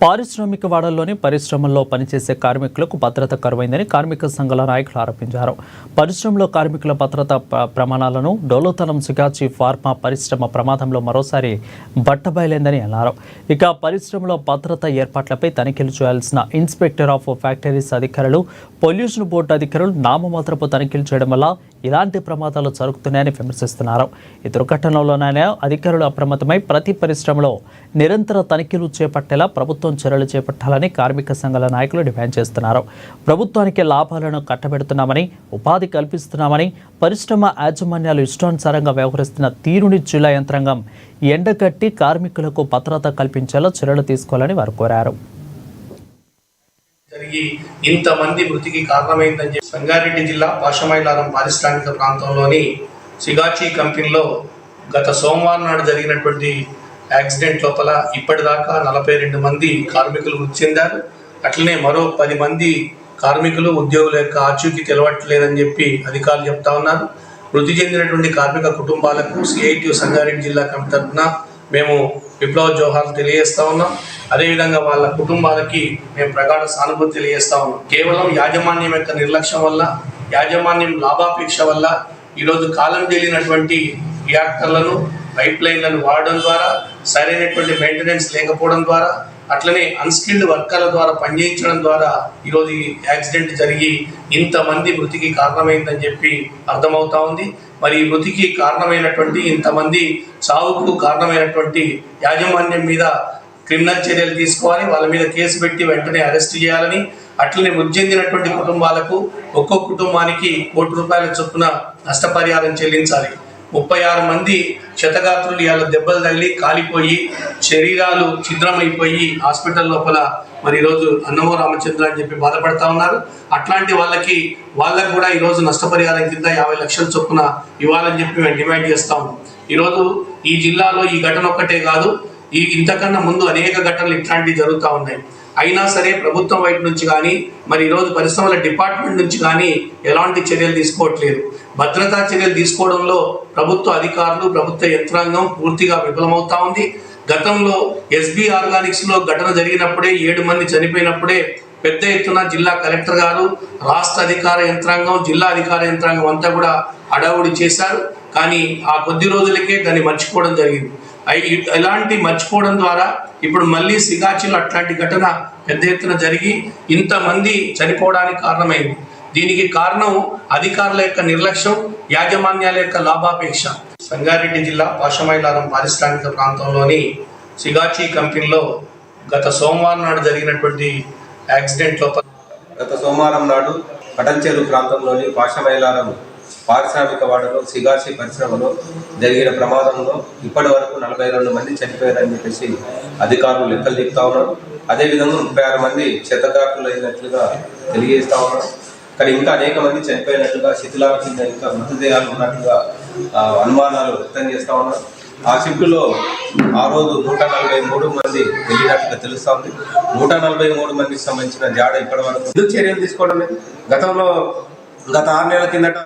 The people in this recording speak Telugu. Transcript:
పారిశ్రామిక వాడల్లోని పరిశ్రమల్లో పనిచేసే కార్మికులకు భద్రత కరువైందని కార్మిక సంఘాల నాయకులు ఆరోపించారు. పరిశ్రమలో కార్మికుల భద్రతా ప్రమాణాలను డోలోతనం సిగాచి ఫార్మా పరిశ్రమ ప్రమాదంలో మరోసారి బట్టబయలైందని అన్నారు. ఇక పరిశ్రమలో భద్రతా ఏర్పాట్లపై తనిఖీలు చేయాల్సిన ఇన్స్పెక్టర్ ఆఫ్ ఫ్యాక్టరీస్ అధికారులు, పొల్యూషన్ బోర్డు అధికారులు నామమాత్రపు తనిఖీలు చేయడం వల్ల ఇలాంటి ప్రమాదాలు జరుగుతున్నాయని విమర్శిస్తున్నారు. ఈ దుర్ఘటనలోనైనా అధికారులు అప్రమత్తమై ప్రతి పరిశ్రమలో నిరంతర తనిఖీలు చేపట్టేలా ప్రభుత్వం చర్యలు చేపట్టాలని కార్మిక సంఘాల నాయకులు డిమాండ్ చేస్తున్నారు. ప్రభుత్వానికి లాభాలను కట్టబెడుతున్నామని, ఉపాధి కల్పిస్తున్నామని, పరిశ్రమ యాజమాన్యాలు ఇష్టానుసారంగా వ్యవహరిస్తున్న తీరుని జిల్లా యంత్రాంగం ఎండగట్టి కార్మికులకు భద్రత కల్పించేలా చర్యలు తీసుకోవాలని వారు కోరారు. ఇంతమంది మృతికి కారణమైందని చెప్పి సంగారెడ్డి జిల్లా పాషమైలారం పారిశ్రామిక ప్రాంతంలోని సిగాచి కంపెనీలో గత సోమవారం నాడు జరిగినటువంటి యాక్సిడెంట్ లోపల ఇప్పటిదాకా 42 మంది కార్మికులు మృతి చెందారు. అట్లనే మరో 10 మంది కార్మికులు ఉద్యోగుల యొక్క ఆచూకీ తెలవట్లేదని చెప్పి అధికారులు చెప్తా ఉన్నారు. మృతి చెందినటువంటి కార్మిక కుటుంబాలకు సిఐటియు సంగారెడ్డి జిల్లా కమిటీ తరఫున మేము విప్లవ జోహార్లు తెలియజేస్తా ఉన్నాం. అదేవిధంగా వాళ్ళ కుటుంబాలకి మేము ప్రగాఢ సానుభూతి తెలియజేస్తా ఉన్నాం. కేవలం యాజమాన్యం యొక్క నిర్లక్ష్యం వల్ల, యాజమాన్యం లాభాపేక్ష వల్ల ఈరోజు కాలం తేలినటువంటి రియాక్టర్లను, పైప్ లైన్లను వాడడం ద్వారా, సరైనటువంటి మెయింటెనెన్స్ లేకపోవడం ద్వారా, అట్లనే అన్స్కిల్డ్ వర్కర్ల ద్వారా పనిచేయించడం ద్వారా ఈరోజు ఈ యాక్సిడెంట్ జరిగి ఇంతమంది మృతికి కారణమైందని చెప్పి అర్థమవుతా ఉంది. మరి ఈ మృతికి కారణమైనటువంటి, ఇంతమంది చావుకు కారణమైనటువంటి యాజమాన్యం మీద క్రిమినల్ చర్యలు తీసుకోవాలి, వాళ్ళ మీద కేసు పెట్టి వెంటనే అరెస్ట్ చేయాలని, అట్లనే మృతి చెందినటువంటి కుటుంబాలకు ఒక్కొక్క కుటుంబానికి ₹1,00,00,000 చొప్పున నష్టపరిహారం చెల్లించాలి. 36 మంది క్షతగాత్రులు ఇవాళ దెబ్బలు తగిలి కాలిపోయి శరీరాలు ఛిద్రమైపోయి హాస్పిటల్ లోపల మరి ఈరోజు అన్నమో రామచంద్ర అని చెప్పి బాధపడతా ఉన్నారు. అట్లాంటి వాళ్ళకు కూడా ఈరోజు నష్టపరిహారం కింద 50 లక్షల చొప్పున ఇవ్వాలని చెప్పి మేము డిమాండ్ చేస్తా ఉన్నాం. ఈరోజు ఈ జిల్లాలో ఈ ఘటన ఒక్కటే కాదు, ఇంతకన్నా ముందు అనేక ఘటనలు ఇట్లాంటివి జరుగుతూ ఉన్నాయి. అయినా సరే ప్రభుత్వం వైపు నుంచి కానీ, మరి ఈరోజు పరిశ్రమల డిపార్ట్మెంట్ నుంచి కానీ ఎలాంటి చర్యలు తీసుకోవట్లేదు. భద్రతా చర్యలు తీసుకోవడంలో ప్రభుత్వ అధికారులు, ప్రభుత్వ యంత్రాంగం పూర్తిగా విఫలమవుతా ఉంది. గతంలో ఎస్బీ ఆర్గానిక్స్లో ఘటన జరిగినప్పుడే 7 మంది చనిపోయినప్పుడే పెద్ద ఎత్తున జిల్లా కలెక్టర్ గారు, రాష్ట్ర అధికార యంత్రాంగం, జిల్లా అధికార యంత్రాంగం అంతా కూడా హడావుడి చేశారు. కానీ ఆ కొద్ది రోజులకే దాన్ని మర్చిపోవడం జరిగింది. ఇలాంటి మర్చిపోవడం ద్వారా ఇప్పుడు మళ్ళీ సిగాచిలో అట్లాంటి ఘటన పెద్ద ఎత్తున జరిగి ఇంతమంది చనిపోవడానికి కారణమైంది. దీనికి కారణం అధికారుల యొక్క నిర్లక్ష్యం, యాజమాన్యాల యొక్క లాభాపేక్ష. సంగారెడ్డి జిల్లా పాషమైలారం పారిశ్రామిక ప్రాంతంలోని సిగాచి కంపెనీలో గత సోమవారం నాడు జరిగినటువంటి యాక్సిడెంట్ లోపల గత సోమవారం నాడు పటంచెరు ప్రాంతంలోని పాషమైలారం పారిశ్రామిక వాడలో సిగాచి పరిశ్రమలో జరిగిన ప్రమాదంలో ఇప్పటి వరకు 42 మంది చనిపోయారని చెప్పేసి అధికారులు లెక్కలు చెప్తా ఉన్నారు. అదేవిధంగా 36 మంది క్షతగాత్రులు అయినట్లుగా తెలియజేస్తా ఉన్నారు. కానీ ఇంకా అనేక మంది చనిపోయినట్లుగా, శిథిలాల కింద ఇంకా మృతదేహాలు ఉన్నట్లుగా అనుమానాలు వ్యక్తం చేస్తూ ఉన్నారు. ఆ షిఫ్ట్లో ఆ రోజు 143 మంది వెళ్ళినట్టుగా తెలుస్తూ ఉంది. 143 మందికి సంబంధించిన జాడ ఇప్పటి వరకు ఎందుకు చర్యలు తీసుకోవడం లేదు? గతంలో గత 6 నెలల కిందట